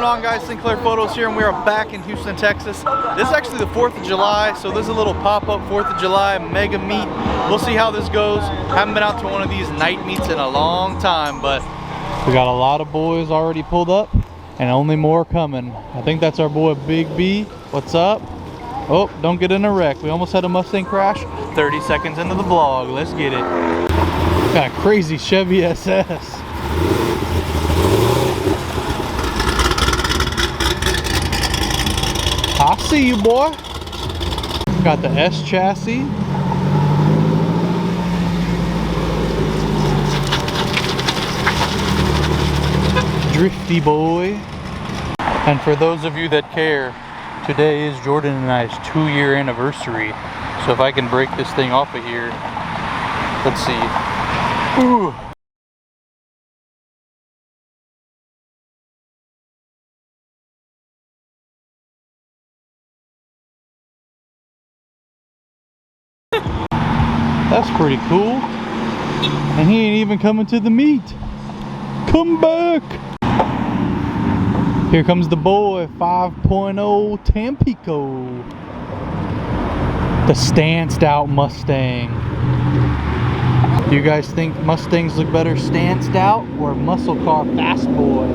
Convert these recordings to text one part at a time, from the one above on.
going on, guys? Sinclair Photos here, and we are back in Houston, Texas. This is actually the 4th of July, so this is a little pop-up 4th of July mega meet. We'll see how this goes. Haven't been out to one of these night meets in a long time, but we got a lot of boys already pulled up and only more coming. I think that's our boy Big B. What's up? Oh, don't get in a wreck. We almost had a Mustang crash. 30 seconds into the vlog. Let's get it. Got a crazy Chevy SS. I see you, boy. Got the S chassis. Drifty boy. And for those of you that care, today is Jordan and I's 2-year anniversary. So if I can break this thing off of here, let's see. Ooh. That's pretty cool. And he ain't even coming to the meet. Come back. Here comes the boy, 5.0 Tampico. The stanced out Mustang. Do you guys think Mustangs look better stanced out or muscle car fast boy?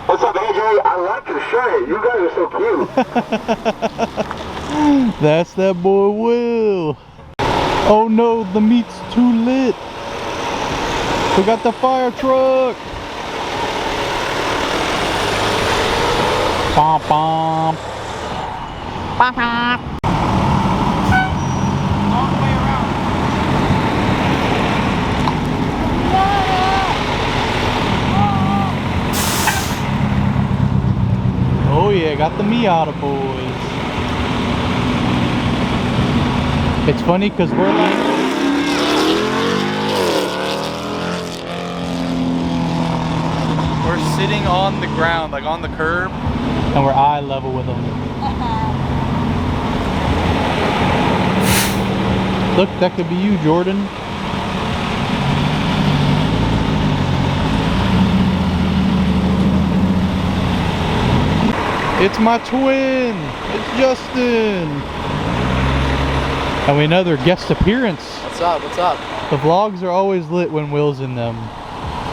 What's up, AJ? I like your shirt. You guys are so cute. That's that boy Will. Oh no, the meat's too lit. We got the fire truck. Bom bom. Bom bom. All the way around. Oh yeah, got the Miata boys. It's funny because we're sitting on the ground, like on the curb, and we're eye level with them. Look, that could be you, Jordan. It's my twin. It's Justin. And we another guest appearance. What's up? What's up? The vlogs are always lit when Will's in them.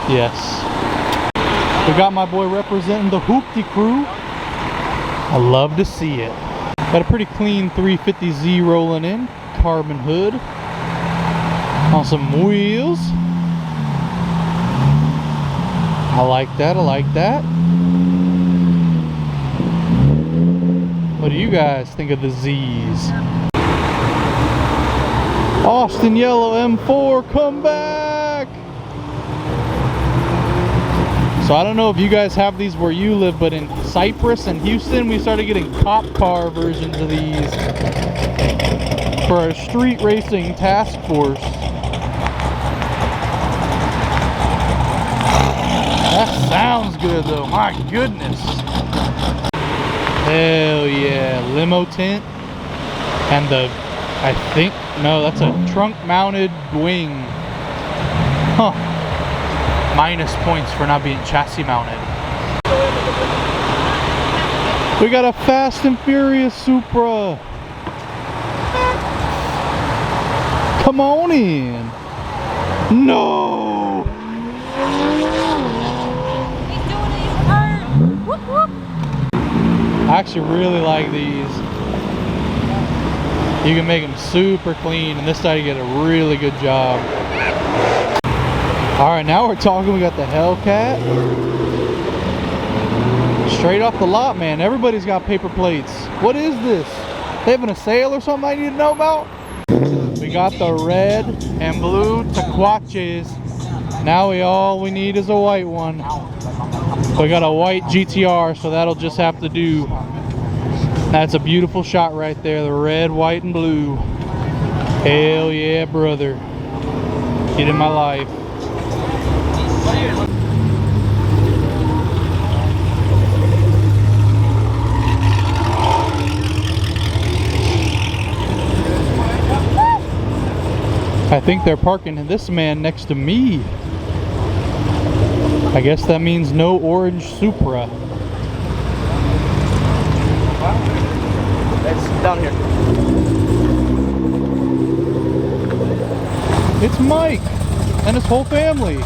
Yes. We got my boy representing the Hoopty crew. I love to see it. Got a pretty clean 350Z rolling in. Carbon hood. On some wheels. I like that. I like that. What do you guys think of the Z's? Austin Yellow M4, come back! So I don't know if you guys have these where you live, but in Cypress and Houston, we started getting cop car versions of these for our street racing task force. That sounds good though, my goodness. Hell yeah, limo tent. And the, I think, no, that's a trunk mounted wing. Huh. Minus points for not being chassis mounted. We got a Fast and Furious Supra. Come on in. No. He's doing it, he's hurt. Whoop, whoop. I actually really like these. You can make them super clean, and this side you get a really good job. Alright, now we're talking. We got the Hellcat. Straight off the lot, man. Everybody's got paper plates. What is this? They having a sale or something I need to know about? We got the red and blue Taquaches. Now all we need is a white one. We got a white GTR, so that'll just have to do. That's a beautiful shot right there. The red, white, and blue. Hell yeah, brother. Get in my life. I think they're parking this man next to me. I guess that means no orange Supra. It's down here. It's Mike and his whole family.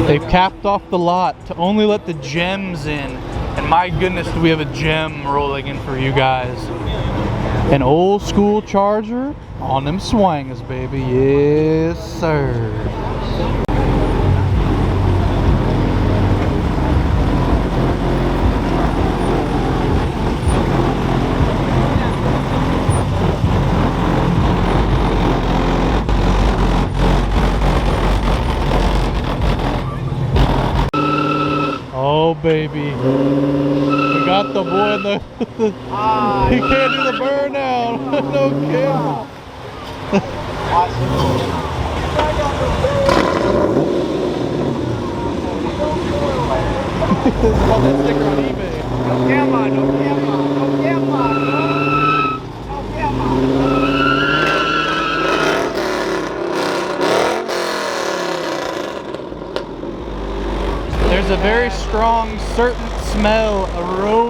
They've capped off the lot to only let the gems in. And my goodness, do we have a gem rolling in for you guys. An old school Charger on them SWANGAS, baby. Yes, sir. Oh baby, we got the boy in the he can't do the burnout. No kidding. Bought that sticker on eBay. No camera, no camera, no camera, no camera. There's a very strong, certain smell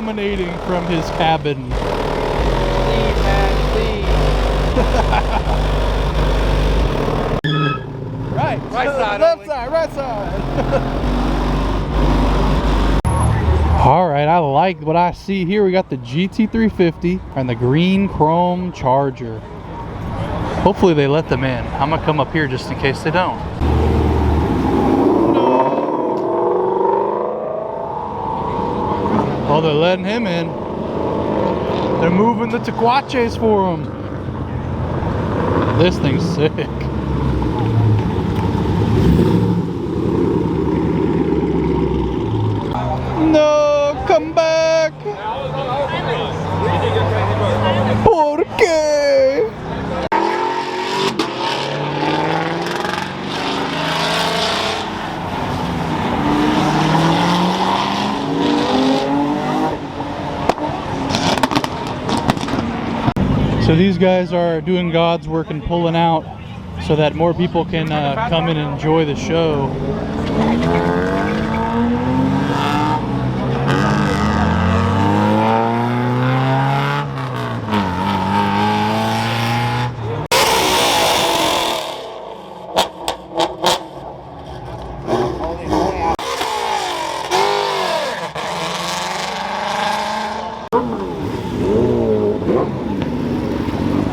emanating from his cabin. Leave, man, leave. Right side, left side, right side. All right, I like what I see here. We got the GT350 and the green chrome Charger. Hopefully they let them in. I'm gonna come up here just in case they don't. Oh, they're letting him in. They're moving the Taquaches for him. This thing's sick. No, come back. ¿Por qué? So these guys are doing God's work and pulling out so that more people can come and enjoy the show.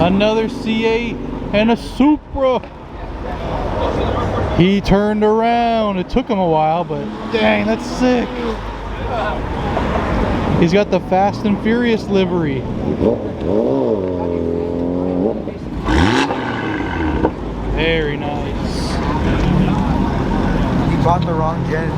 Another C8 and a Supra. He turned around. It took him a while, but dang, that's sick. He's got the Fast and Furious livery. Very nice. You bought the wrong gen.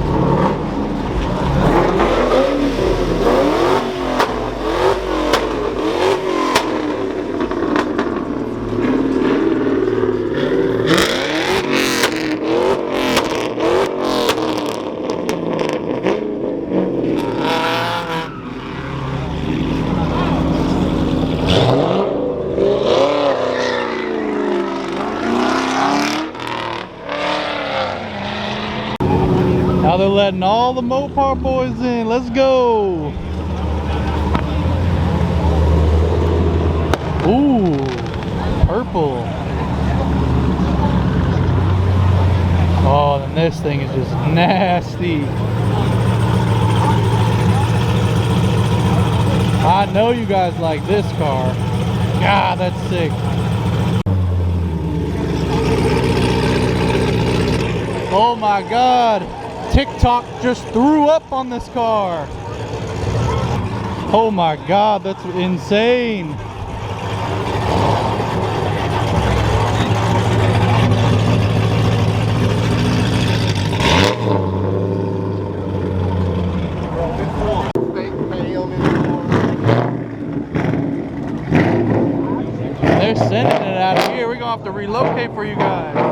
Now they're letting all the Mopar boys in. Let's go. Ooh, purple. Oh, and this thing is just nasty. I know you guys like this car. God, that's sick. Oh my God. TikTok just threw up on this car. Oh my God, that's insane. They're sending it out of here. We're gonna have to relocate for you guys.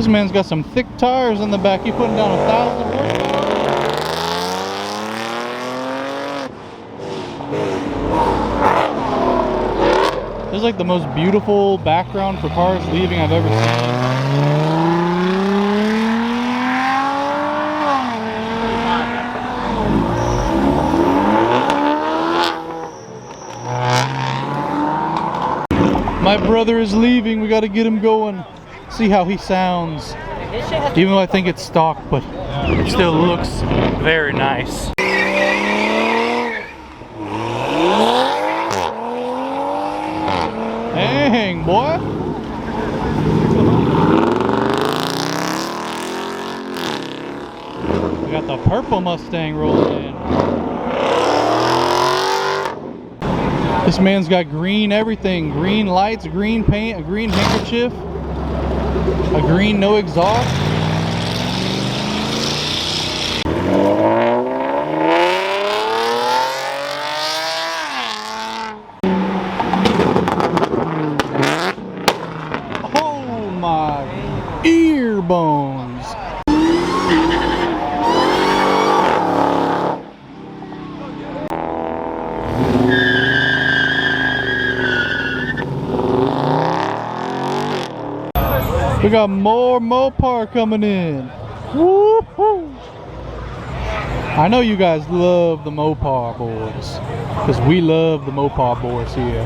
This man's got some thick tires in the back. He putting down 1,000 horsepower. This is like the most beautiful background for cars leaving I've ever seen. My brother is leaving. We got to get him going. See how he sounds. Even though I think it's stock, but it still looks very nice. Dang, boy. We got the purple Mustang rolling in. This man's got green everything. Green lights, green paint, a green handkerchief, a green no exhaust. Oh my ear bones. We got more Mopar coming in. Woo-hoo. I know you guys love the Mopar boys, because we love the Mopar boys here.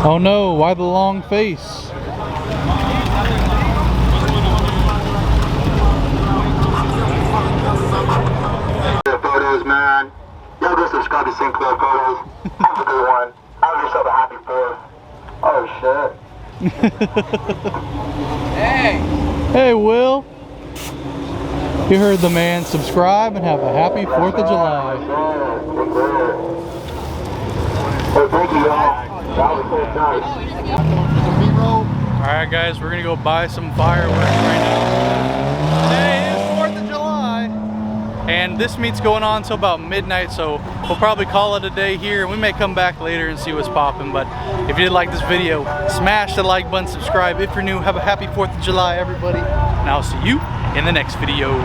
Oh no, why the long face? Photos, man. Y'all go subscribe to Sinclair Photos. Have a good one. Have yourself a happy 4th. Oh shit. Hey! Hey Will, you heard the man. Subscribe and have a happy 4th of July. Hey, thank you, y'all. That was so nice. Alright guys, we're gonna go buy some fireworks right now. Today is 4th of July. And this meet's going on until about midnight, so we'll probably call it a day here. We may come back later and see what's popping, but if you did like this video, smash the like button, subscribe. If you're new, have a happy 4th of July, everybody. And I'll see you in the next video.